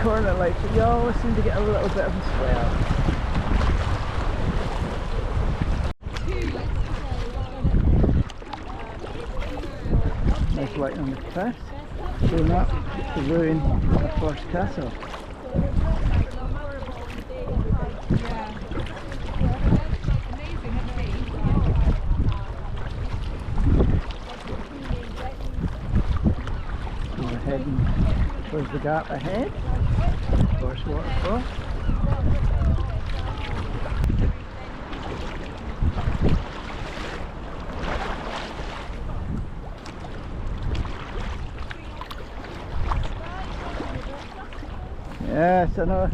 corner light, but you always seem to get a little bit of a swell. Nice light on the cliff, showing up the ruin of Forest Castle. We're heading towards the gap ahead, Forest Waterfall. Yes, I know.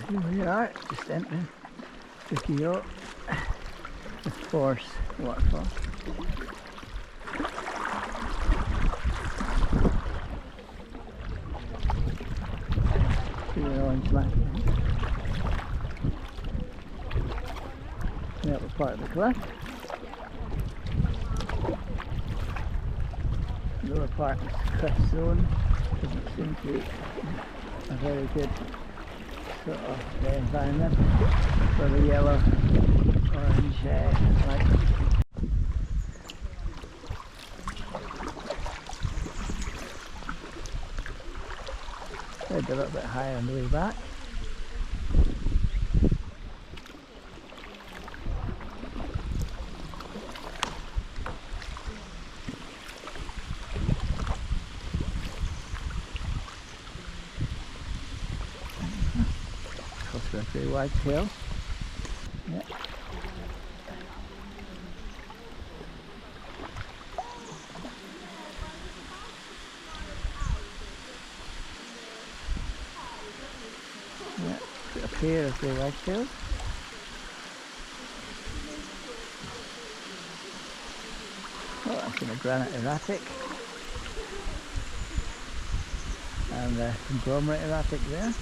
Here we are, just entering the Guyot, the Forest Waterfall. See the orange light. The upper part of the cliff. The lower part is cliff zone. Doesn't seem to be a very good sort of environment for the yellow orange light. Head a little bit higher on the way back. Across a very wide hill. Yeah. Up here is the White Hill. Oh, that's in a granite erratic. And the conglomerate erratic there.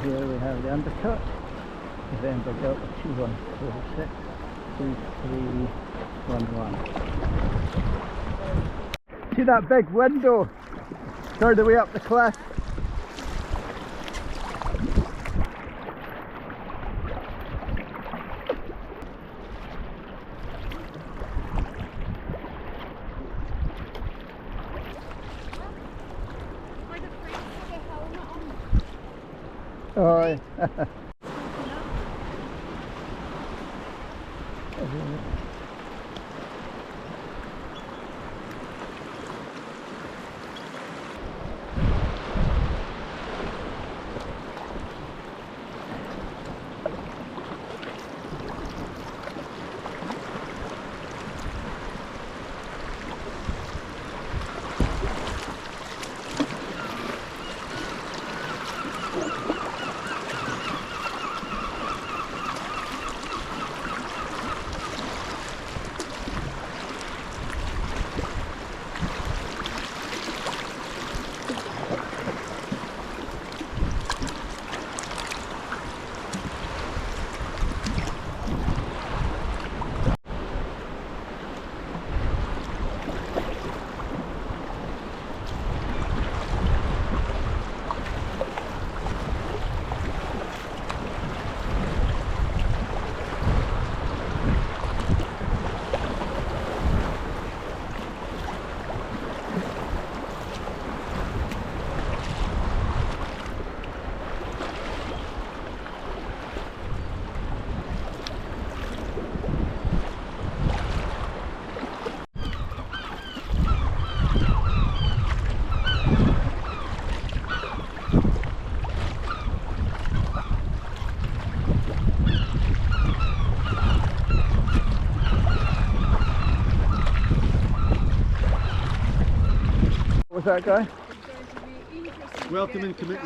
Here we have the undercut, November Delta 2146 2311. See that big window further way up the cliff? Oh, yeah. that guy? Welcome and commitment.